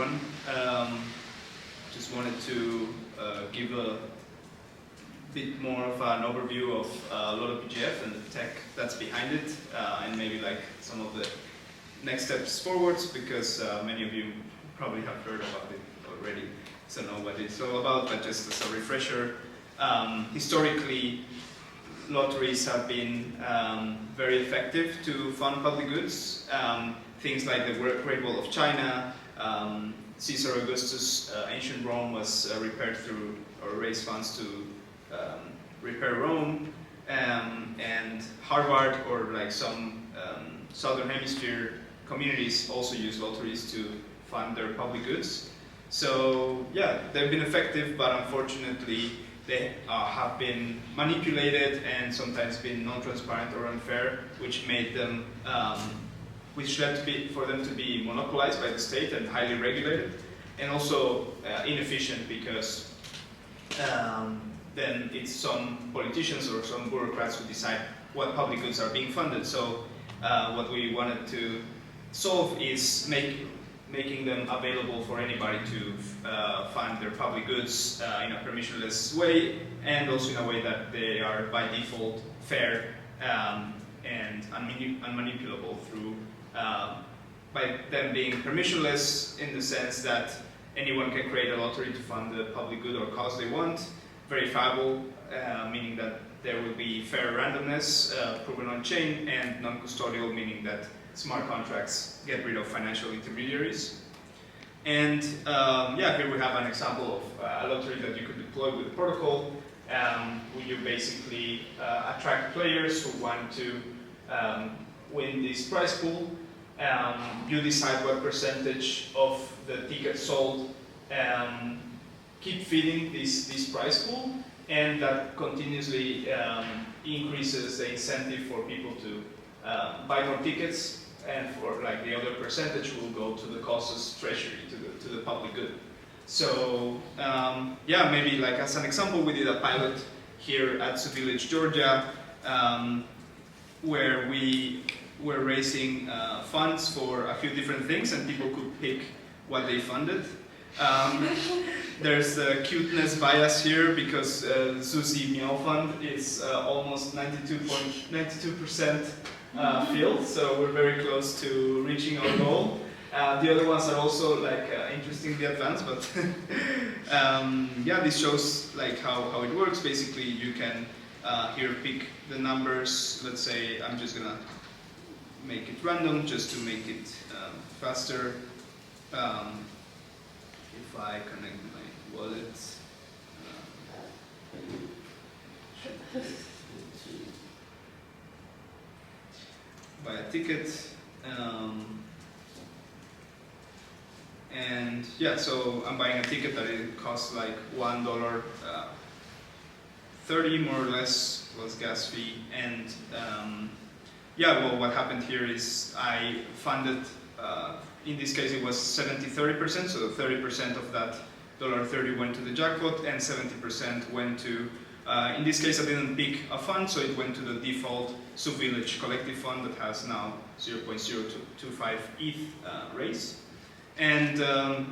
everyone. Just wanted to give a bit more of an overview of LottoPGF and the tech that's behind it, and maybe like some of the next steps forwards, because many of you probably have heard about it already, so know what it's all about. But just as a refresher, historically, lotteries have been very effective to fund public goods. Things like the Great Wall of China, Caesar Augustus, ancient Rome was repaired through, or raised funds to repair Rome, and Harvard, or like some Southern Hemisphere communities, also use lotteries to fund their public goods. So yeah, they've been effective, but unfortunately they have been manipulated and sometimes been non-transparent or unfair, which made them, which led for them to be monopolized by the state and highly regulated, and also inefficient, because then it's some politicians or some bureaucrats who decide what public goods are being funded. So what we wanted to solve is making them available for anybody to fund their public goods in a permissionless way, and also in a way that they are by default fair and unmanipulable through by them being permissionless, in the sense that anyone can create a lottery to fund the public good or cause they want. Verifiable, meaning that there will be fair randomness proven on chain, and non-custodial, meaning that smart contracts get rid of financial intermediaries. And yeah, here we have an example of a lottery that you could deploy with the protocol, where you basically attract players who want to win this prize pool. You decide what percentage of the tickets sold keep feeding this prize pool, and that continuously increases the incentive for people to buy more tickets, and for like the other percentage will go to the cause's treasury, to the public good. So yeah, maybe like as an example, we did a pilot here at ZuVillage Georgia, where we were raising funds for a few different things, and people could pick what they funded. There's a cuteness bias here, because Suzy Meow Fund is almost 92% filled, so we're very close to reaching our goal. The other ones are also like interestingly advanced, but yeah, this shows like how it works. Basically, you can here pick the numbers. Let's say I'm just gonna make it random just to make it faster. If I connect my wallet, buy a ticket, and yeah, so I'm buying a ticket that it costs like $1.30 more or less plus gas fee, and yeah, well, what happened here is I funded. In this case, it was 70-30%, so 30% of that $1.30 went to the jackpot, and 70% went to, in this case, I didn't pick a fund, so it went to the default ZuVillage collective fund that has now 0.025 ETH raise. And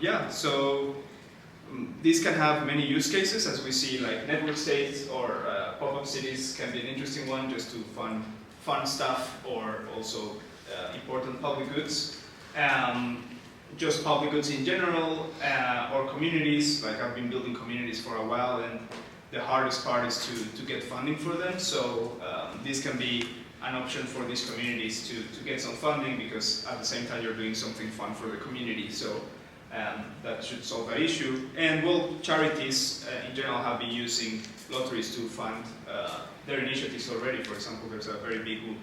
yeah, so this can have many use cases, as we see, like network states or pop-up cities can be an interesting one, just to fund fun stuff, or also important public goods. Just public goods in general, or communities. Like I've been building communities for a while, and the hardest part is to get funding for them. So this can be an option for these communities to get some funding, because at the same time you're doing something fun for the community. So that should solve that issue. And well, charities in general have been using lotteries to fund their initiatives already. For example, there's a very big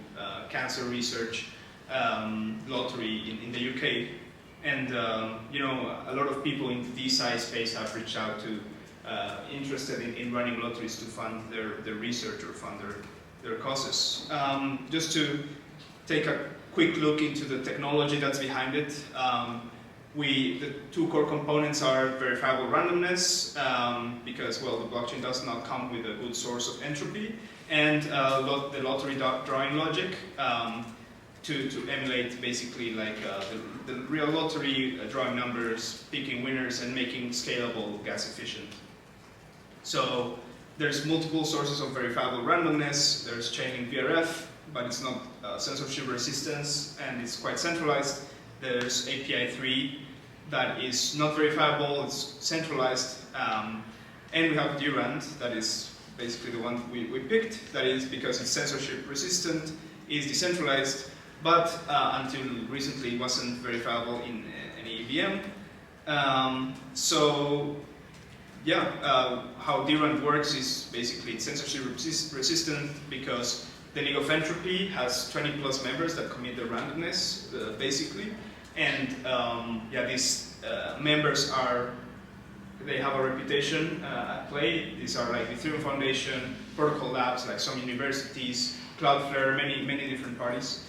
cancer research lottery in the UK, and you know, a lot of people in the DeSci space have reached out to interested in running lotteries to fund their research or fund their causes. Just to take a quick look into the technology that's behind it, the two core components are verifiable randomness, because well, the blockchain does not come with a good source of entropy, and the lottery drawing logic. to emulate basically like the real lottery, drawing numbers, picking winners, and making scalable gas efficient. So there's multiple sources of verifiable randomness. There's chainlink VRF, but it's not censorship resistance, and it's quite centralized. There's API 3 that is not verifiable, it's centralized. And we have DRAND, that is basically the one we picked. That is because it's censorship resistant, is decentralized, but until recently wasn't verifiable in any EVM. So yeah, how DRAND works is basically it's censorship resistant because the league of entropy has 20 plus members that commit the randomness, basically. And yeah, these members they have a reputation at play. These are like the Ethereum Foundation, protocol labs, like some universities, Cloudflare, many different parties.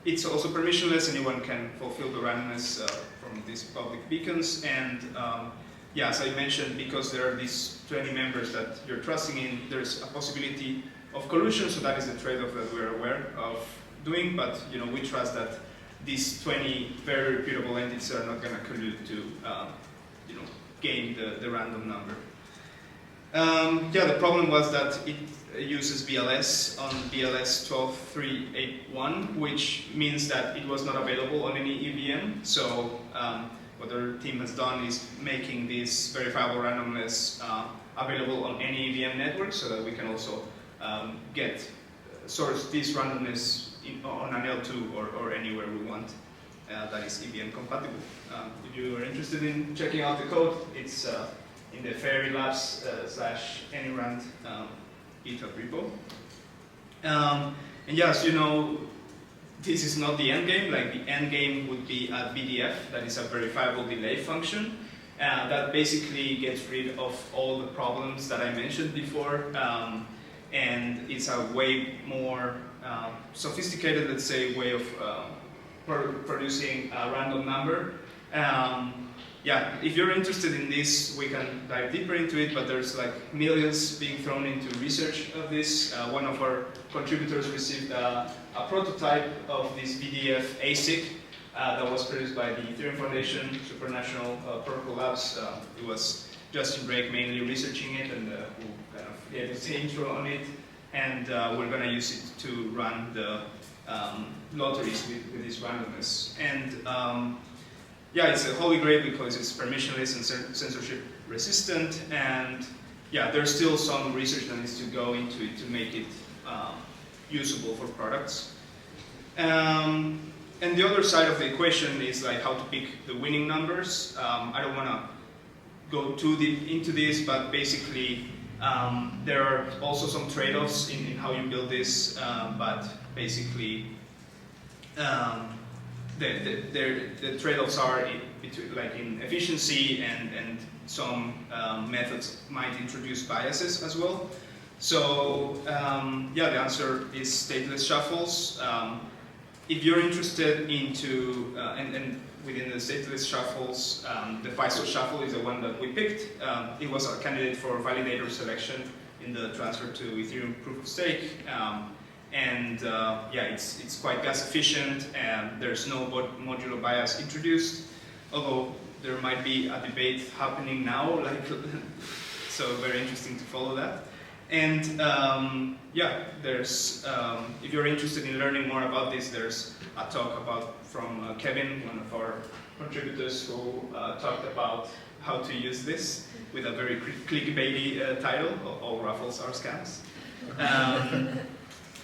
It's also permissionless. Anyone can fulfill the randomness from these public beacons. And yeah, as I mentioned, because there are these 20 members that you're trusting in, there's a possibility of collusion. So that is the trade-off that we're aware of doing. But we trust that these 20 very reputable entities are not going to collude to gain the random number. Yeah, the problem was that it uses BLS on BLS 12381, which means that it was not available on any EVM. So what our team has done is making this verifiable randomness available on any EVM network, so that we can also source this randomness on an L2 or anywhere we want that is EVM compatible. If you are interested in checking out the code, it's in the Fairy Labs /AnyRand GitHub repo. And yes, this is not the end game. Like the end game would be a BDF, that is a verifiable delay function. That basically gets rid of all the problems that I mentioned before. And it's a way more sophisticated, let's say, way of producing a random number. Yeah, if you're interested in this, we can dive deeper into it, but there's like millions being thrown into research of this. One of our contributors received a prototype of this BDF ASIC that was produced by the Ethereum Foundation, Supranational Protocol Labs. It was Justin Drake mainly researching it, and who kind of gave us the intro on it. And we're going to use it to run the lotteries with this randomness. And yeah, it's a holy grail because it's permissionless and censorship resistant. And yeah, there's still some research that needs to go into it to make it usable for products. And the other side of the equation is like how to pick the winning numbers. I don't want to go too deep into this, but basically there are also some trade-offs in how you build this, but basically the trade-offs are in efficiency, and some methods might introduce biases as well. So yeah, the answer is stateless shuffles. If you're interested into, and within the stateless shuffles, the FISO shuffle is the one that we picked. It was a candidate for validator selection in the transfer to Ethereum proof of stake. And yeah, it's quite gas efficient, and there's no modular bias introduced, although there might be a debate happening now, so very interesting to follow that. And yeah, there's, if you're interested in learning more about this, there's a talk from Kevin, one of our contributors, who talked about how to use this with a very clickbaity title, All Raffles Are Scams.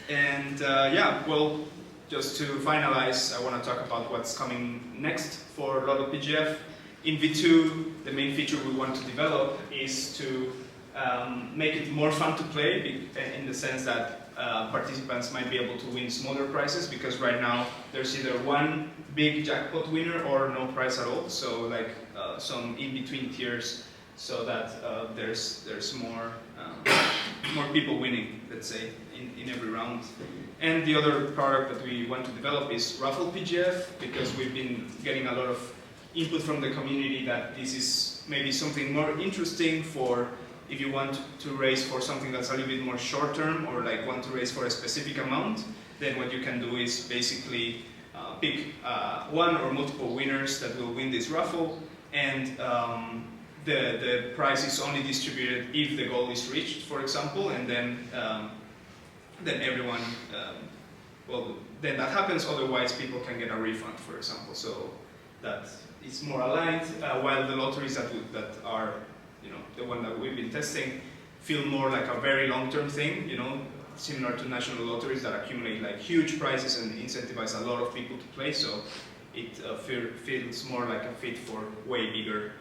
And yeah, well, just to finalize, I want to talk about what's coming next for LottoPGF. In V2, the main feature we want to develop is to make it more fun to play, in the sense that participants might be able to win smaller prizes, because right now there's either one big jackpot winner or no prize at all. So like some in-between tiers, so that there's more people winning, let's say, in every round. And the other product that we want to develop is RafflePGF, because we've been getting a lot of input from the community that this is maybe something more interesting for if you want to raise for something that's a little bit more short term, or like want to raise for a specific amount. then what you can do is basically pick one or multiple winners that will win this raffle, and the prize is only distributed if the goal is reached, for example, and then everyone, well, then that happens. Otherwise, people can get a refund, for example. So that it's more aligned. While the lotteries that are, the one that we've been testing, feel more like a very long-term thing. Similar to national lotteries that accumulate like huge prizes and incentivize a lot of people to play. So it feels more like a fit for way bigger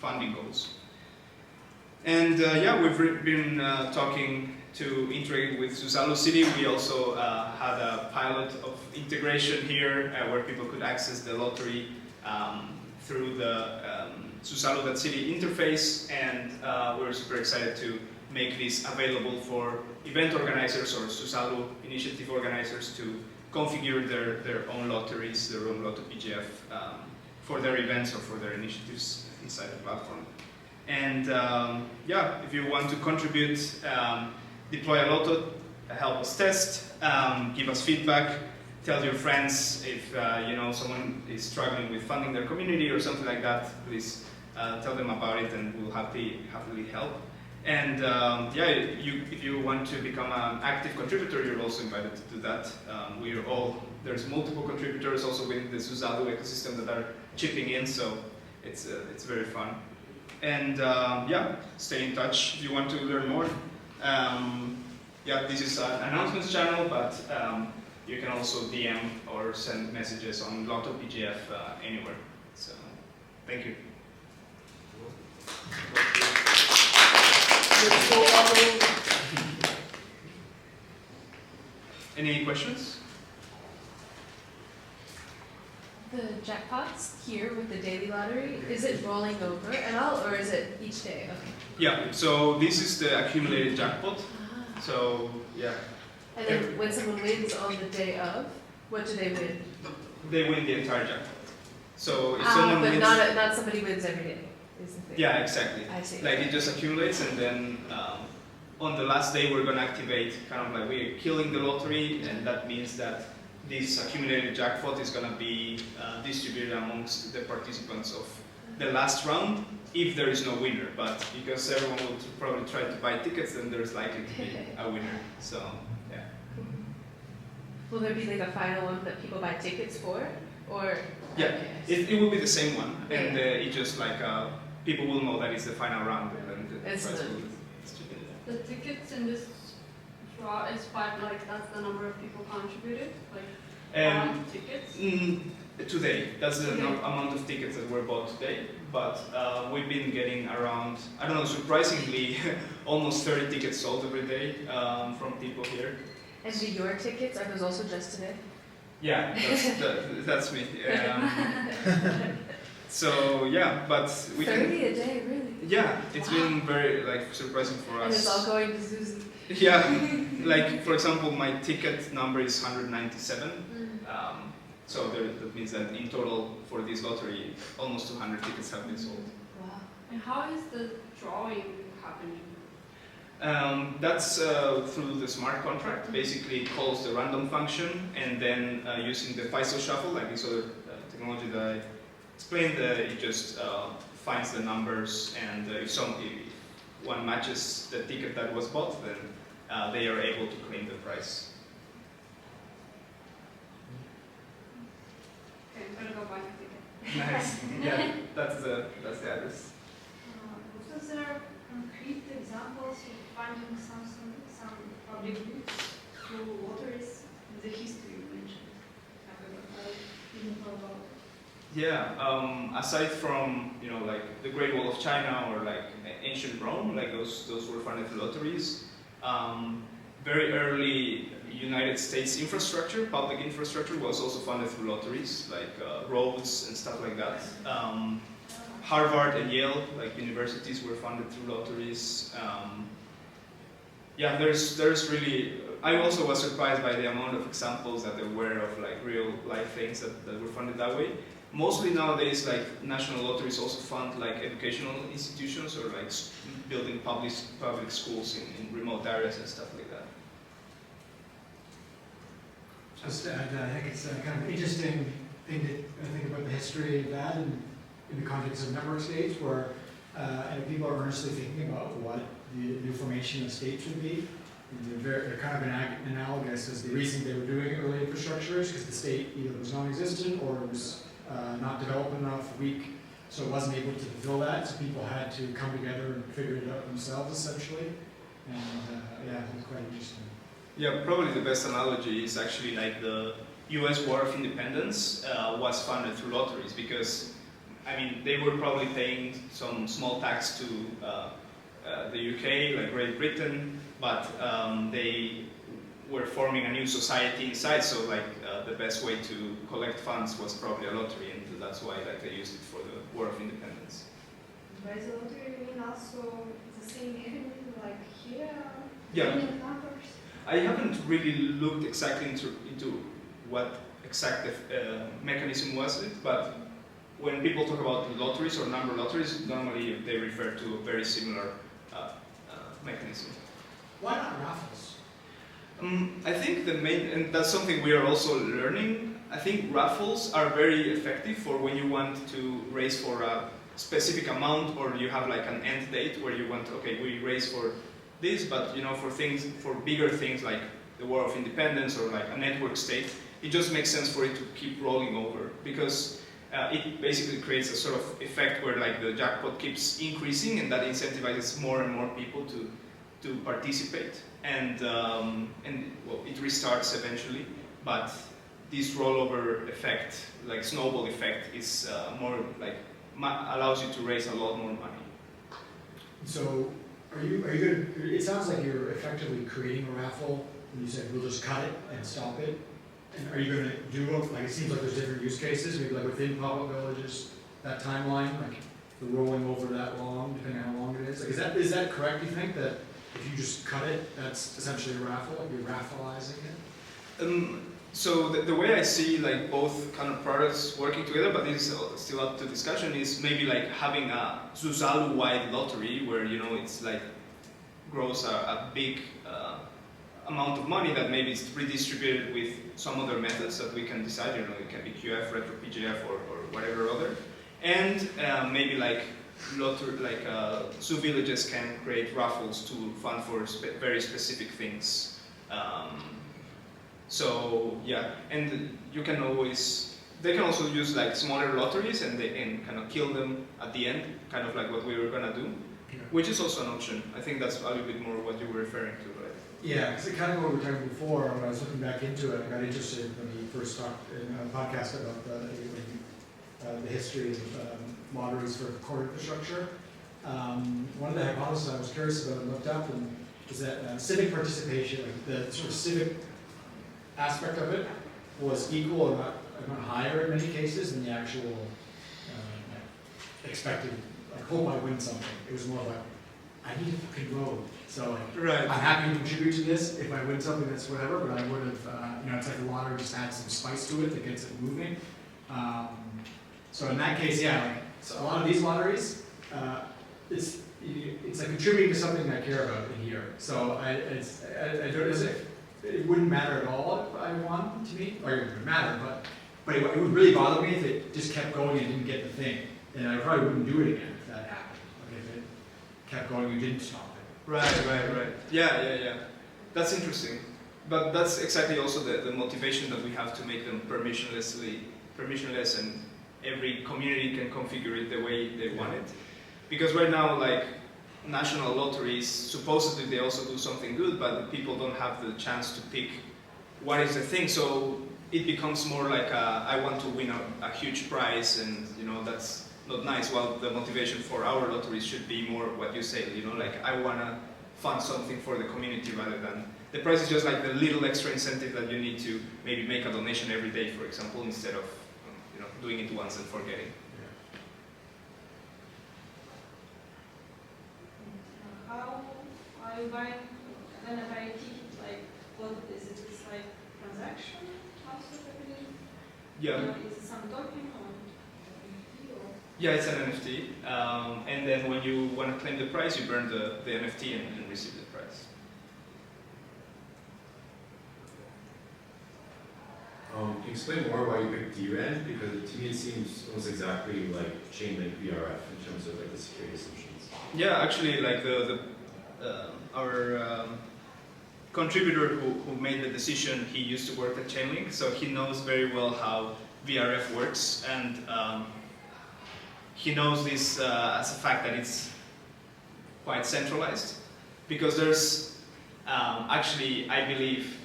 funding goals. And yeah, we've been talking to integrate with ZuVillage City. We also had a pilot of integration here where people could access the lottery through the ZuVillage.city interface, and we're super excited to make this available for event organizers or ZuVillage initiative organizers to configure their own lotteries, their own LottoPGF for their events or for their initiatives inside the platform. And yeah, if you want to contribute, deploy a Lotto, help us test, give us feedback, tell your friends if someone is struggling with funding their community or something like that, please tell them about it and we'll happily help. And yeah, if you want to become an active contributor, you're also invited to do that. There's multiple contributors also within the ZuVillage ecosystem that are chipping in, so it's very fun. And yeah, stay in touch if you want to learn more. Yeah, this is an announcements channel, but you can also DM or send messages on LottoPGF anywhere. So, thank you. Any questions? The jackpots here with the daily lottery, is it rolling over at all, or is it each day? Okay. Yeah, so this is the accumulated jackpot. So, yeah. And then when someone wins on the day of, what do they win? They win the entire jackpot. So if someone wins... But not somebody wins every day, is the thing. Yeah, exactly. I see. Like it just accumulates, and then on the last day we're going to activate, kind of like we're killing the lottery, and that means that this accumulated jackpot is going to be distributed amongst the participants of the last round if there is no winner. But because everyone will probably try to buy tickets, then there's likely to be a winner. So, yeah. Will there be like a final one that people buy tickets for? Or yeah, okay. it will be the same one, and it just like people will know that it's the final round, and then the prize will be distributed. The tickets in this draw is that's the number of people contributed, tickets. Today, that's the amount of tickets that were bought today. But we've been getting around, I don't know, surprisingly, almost 30 tickets sold every day from people here. And do your tickets, are those also just today? Yeah, that's me. So yeah, but we 30 a day, really? Yeah, it's been very surprising for us. And it's all going to Zuzi. Yeah, for example, my ticket number is 197. So that means that in total for this lottery, almost 200 tickets have been sold. Wow. And how is the drawing happening? That's through the smart contract. Basically, it calls the random function, and then using the FISO shuffle, like this other technology that I explained, it just finds the numbers, and if one matches the ticket that was bought, then they are able to claim the prize. Okay, I'm gonna go buy a ticket. Nice. Yeah, that's the address. Was there concrete examples of finding some public goods through lotteries in the history you mentioned? I didn't know about it. Yeah, aside from the Great Wall of China or ancient Rome, those were funded through lotteries. Very early United States infrastructure, public infrastructure, was also funded through lotteries, roads and stuff like that. Harvard and Yale, universities, were funded through lotteries. Yeah, there's really. I also was surprised by the amount of examples that there were of real life things that were funded that way. Mostly nowadays, national lotteries also fund educational institutions or building public schools in remote areas and stuff like that. Just to add that, I think it's a kind of interesting thing to think about the history of that in the context of network states, where and people are earnestly thinking about what the new formation of states would be. And they're kind of analogous as the reason they were doing early infrastructure is because the state either was non-existent or it was not developed enough, weak, so it wasn't able to fulfill that. So people had to come together and figure it out themselves, essentially. And yeah, I think it's quite interesting. Yeah, probably the best analogy is actually like the US War of Independence was funded through lotteries because, I mean, they were probably paying some small tax to the UK, like Great Britain, but they were forming a new society inside, so like the best way to collect funds was probably a lottery, and that's why like they used it for the War of Independence. By the lottery, you mean also the same mechanism like here? Yeah. Numbers? I haven't really looked exactly into what exact mechanism was it, but when people talk about lotteries or number lotteries, normally they refer to a very similar mechanism. Why not raffles? I think the main, and that's something we are also learning, I think raffles are very effective for when you want to raise for a specific amount or you have like an end date where you want, okay, we raise for this, but you know, for bigger things like the War of Independence or like a network state, it just makes sense for it to keep rolling over because it basically creates a sort of effect where like the jackpot keeps increasing and that incentivizes more and more people to participate and well, it restarts eventually, but this rollover effect, like snowball effect, is more like allows you to raise a lot more money. So are you going to, it sounds like you're effectively creating a raffle when you said we'll just cut it and stop it. And are you going to do, like it seems like there's different use cases, maybe like within pop-up villages, that timeline, like the rolling over that long, depending on how long it is? Like is that correct, you think, that if you just cut it, that's essentially a raffle, like you're raffleizing it? So the way I see like both kind of products working together, but this is still up to discussion, is maybe like having a Zuzalu-wide lottery where, you know, it's like grows a big amount of money that maybe is redistributed with some other methods that we can decide, you know, it can be QF, RetroPGF, or whatever other. And maybe like ZuVillages can create raffles to fund for very specific things. So yeah, and you can always, they can also use like smaller lotteries and they can kind of kill them at the end, kind of like what we were gonna do, which is also an option. I think that's a little bit more what you were referring to, right? Yeah, because it kind of what we were talking before, when I was looking back into it, I got interested when we first talked in a podcast about the history of lotteries for core infrastructure. One of the hypotheses I was curious about and looked up is that civic participation, like the sort of civic aspect of it, was equal or not higher in many cases than the actual expected, like, hope I win something. It was more like, I need a fucking road. So right. I'm happy to contribute to this. If I win something, that's whatever, but I would have, you know, it's like the lottery just adds some spice to it that gets it moving. So in that case, yeah, like, so a lot of these lotteries, it's like contributing to something I care about in here. So it wouldn't matter at all if I won, to me, or it wouldn't matter, but it would really bother me if it just kept going and didn't get the thing. And I probably wouldn't do it again if that happened. Like if it kept going and you didn't stop it. Right. Yeah. That's interesting. But that's exactly also the motivation that we have to make them permissionless and every community can configure it the way they want it. Because right now, like, national lotteries, supposedly they also do something good, but the people don't have the chance to pick what is the thing. So it becomes more like I want to win a huge prize, and you know that's not nice. Well, the motivation for our lotteries should be more what you say. You know, like I want to fund something for the community rather than the prize is just like the little extra incentive that you need to maybe make a donation every day, for example, instead of you know doing it once and forgetting. How are you buying, when I buy a ticket, like, what is it? It's like transaction also, I believe? Yeah. Is it some token or? Yeah, it's an NFT. And then when you want to claim the prize, you burn the NFT and receive the prize. Can you explain more why you picked DRAM? Because to me it seems almost exactly like Chainlink VRF in terms of like the security assumptions. Yeah, actually, like our contributor who made the decision, he used to work at Chainlink, so he knows very well how VRF works, and he knows this as a fact that it's quite centralized, because there's actually, I believe,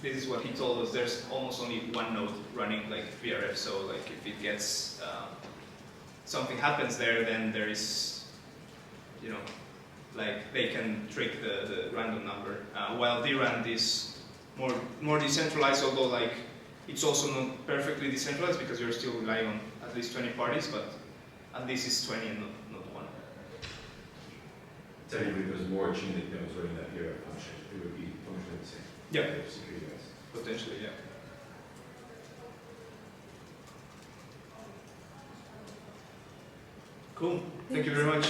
this is what he told us, there's almost only one node running like VRF, so like if it gets, something happens there, then there is, you know, like they can trick the random number. While DRAM is more decentralized, although like it's also not perfectly decentralized because you're still relying on at least 20 parties, but at least it's 20 and not one. Technically, if there's more Chainlink nodes running that VRF function, it would be functionally the same. Yeah, Security wise. potentially, yeah. Cool. Thank you very much.